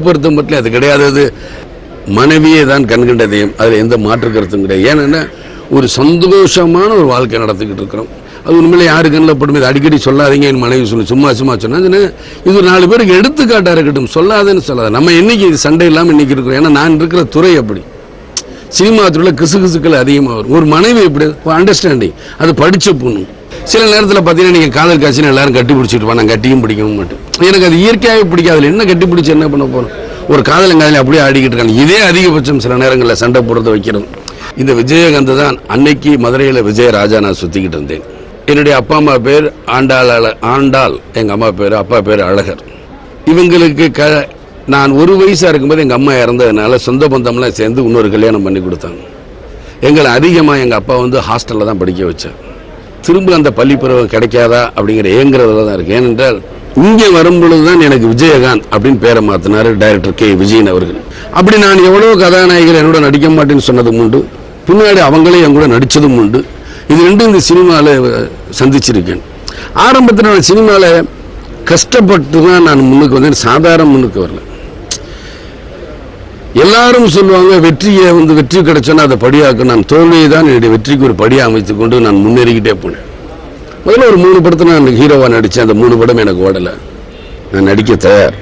பொறுத்த மட்டும் அது கிடையாது. அது மனைவியே தான் கண்கண்ட தெய்வம், அதில் எந்த மாற்று கருத்தும் கிடையாது. ஏன்னா ஒரு சந்தோஷமான ஒரு வாழ்க்கை நடத்திக்கிட்டு இருக்கிறோம். அது உண்மையிலே யாரு கண்ணில் படும், அடிக்கடி சொல்லாதீங்க என் மனைவி சொல்லி சும்மா சொன்னா இது ஒரு 4 பேருக்கு எடுத்துக்காட்டாக இருக்கட்டும். சொல்லாதேன்னு சொல்லாத. நம்ம இன்னைக்கு சண்டை இல்லாமல் இன்னைக்கு இருக்கிறோம். ஏன்னா நான் இருக்கிற துறை அப்படி. சினிமா துறையில் கிசுக்கள் அதிகமாக வரும். ஒரு மனைவி எப்படி அண்டர்ஸ்டாண்டிங், அது படித்த பொண்ணு. சில நேரத்தில் பார்த்தீங்கன்னா நீங்கள் காதல் காட்சின்னு எல்லாரும் கட்டி பிடிச்சிட்டு நான் கட்டியும் பிடிக்கவும் மாட்டேன். எனக்கு அது இயற்கையாகவே பிடிக்காது. என்ன கட்டி பிடிச்சி என்ன பண்ண போகிறோம்? ஒரு காதலங்காதலையும் அப்படியே ஆடிக்கிட்டு இருக்காங்க. இதே அதிகபட்சம் சில நேரங்களில் சண்டை போடுறத வைக்கிறது. இந்த விஜயகாந்த் தான் அன்னைக்கு மதுரையில் விஜயராஜா நான் சுற்றிக்கிட்டு இருந்தேன். என்னுடைய அப்பா அம்மா பேர் ஆண்டாள், எங்கள் அம்மா பேர், அப்பா பேர் அழகர். இவங்களுக்கு நான் 1 வயசாக இருக்கும்போது எங்கள் அம்மா இறந்ததுனால சொந்த பந்தம்லாம் சேர்ந்து இன்னொரு கல்யாணம் பண்ணி கொடுத்தாங்க. எங்களை அதிகமாக எங்கள் அப்பா ஹாஸ்டலில் தான் படிக்க வச்சார். திரும்ப அந்த பள்ளி பருவம் கிடைக்காதா அப்படிங்கிற ஏங்குறதுல தான் இருக்கு. ஏனென்றால் இங்கே வரும்பொழுது தான் எனக்கு விஜயகாந்த் அப்படின்னு பேரை மாற்றினார் டைரக்டர் கே விஜயன் அவர்கள். அப்படி நான் எவ்வளோ கதாநாயகிகள் என்னோட நடிக்க மாட்டேன்னு சொன்னதும் உண்டு, பின்னாடி அவங்களே என் கூட நடித்ததும் உண்டு. இது ரெண்டும் இந்த சினிமாவில் சந்திச்சிருக்கேன். ஆரம்பத்தில் நான் சினிமாவில் கஷ்டப்பட்டு தான் நான் முன்னுக்கு வந்தேன். சாதாரண முன்னுக்கு வரல. எல்லாரும் சொல்லுவாங்க வெற்றி கிடைச்சோன்னா அதை படியாக்க. நான் தோல்வியை தான் என்னுடைய வெற்றிக்கு ஒரு படியாக அமைத்துக் கொண்டு நான் முன்னேறிக்கிட்டே போனேன். முதல்ல ஒரு 3 படத்தில் நான் ஹீரோவாக நடித்தேன். அந்த 3 படம் எனக்கு ஓடலை. நான் நடிக்க தயார்.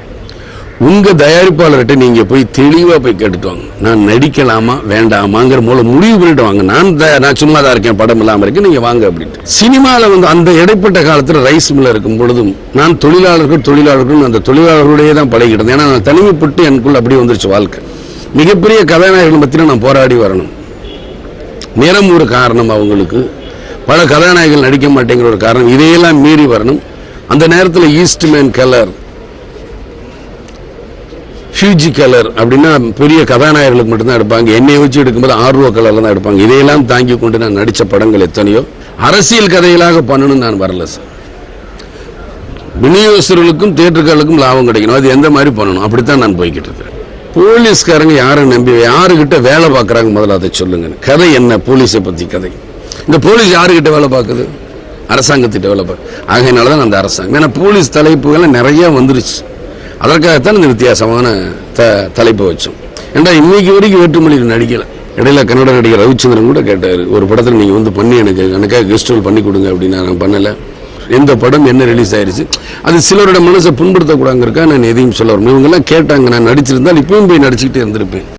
உங்கள் தயாரிப்பாளர்கிட்ட நீங்கள் போய் தெளிவாக போய் கேட்டுட்டு வாங்க, நான் நடிக்கலாமா வேண்டாமாங்கிற மூலம் முடிவு பண்ணிட்டு வாங்க. நான் சும்மா தான் இருக்கேன், படம் இல்லாமல் இருக்கேன், நீங்கள் வாங்க அப்படின்ட்டு. சினிமாவில் அந்த இடைப்பட்ட காலத்தில் ரைஸ் மில்ல இருக்கும் பொழுதும் நான் தொழிலாளர்கள் அந்த தொழிலாளர்களுடைய தான் பழகிட்டேன். ஏன்னா நான் தனிமைப்பட்டு எனக்குள்ள அப்படியே வந்துருச்சு வாழ்க்கை. மிகப்பெரிய கதாநாயகர்கள் பற்றின நான் போராடி வரணும். நேரம் ஒரு காரணம், அவங்களுக்கு பல கதாநாயகர்கள் நடிக்க மாட்டேங்கிற ஒரு காரணம். இதையெல்லாம் மீறி வரணும். அந்த நேரத்தில் ஈஸ்ட்மேன் கலர், ஃபியூஜி கலர் அப்படின்னா பெரிய கதாநாயகர்களுக்கு மட்டும்தான் எடுப்பாங்க. என்னையை வச்சு எடுக்கும்போது ஆர்வ கலரில் தான் எடுப்பாங்க. இதையெல்லாம் தாங்கி கொண்டு நான் நடித்த படங்கள் எத்தனையோ. அரசியல் கதைகளாக பண்ணணும்னு நான் வரல சார். விநியோகஸ்தர்களுக்கும் தியேட்டர்களுக்கும் லாபம் கிடைக்கணும், அது எந்த மாதிரி பண்ணணும், அப்படித்தான் நான் போய்கிட்டு இருக்கேன். போலீஸ்காரங்க யாரை நம்பி யாருக்கிட்ட வேலை பார்க்குறாங்க முதல்ல அதை சொல்லுங்க. கதை என்ன? போலீஸை பற்றி கதை. இந்த போலீஸ் யாருக்கிட்ட வேலை பார்க்குது? அரசாங்கத்திட்ட வேலை பார்க்குது. ஆகையினால தான் அந்த அரசாங்கம். ஏன்னா போலீஸ் தலைப்புகள் நிறையா வந்துருச்சு. அதற்காகத்தான் இந்த வித்தியாசமான தலைப்பை வச்சோம். ஏன்னா இன்னைக்கு வரைக்கும் வேற்றுமொழியில் நடிக்கலை. இடையில கன்னட நடிகர் ரவிச்சந்திரன் கூட கேட்டார், ஒரு படத்தில் நீங்கள் பண்ணி எனக்காக கெஸ்ட் ரோல் பண்ணி கொடுங்க அப்படின்னா நான் பண்ணலை. எந்த படம் என்ன ரிலீஸ் ஆயிடுச்சு, அது சிலரோட மனசை புண்படுத்தக்கூடாதுங்கிறக்கா நான் எதையும் சொல்ல வரணும். இவங்கெல்லாம் கேட்டாங்க, நான் நடிச்சிருந்தால் இப்பவும் போய் நடிச்சுக்கிட்டே இருந்திருப்பேன்.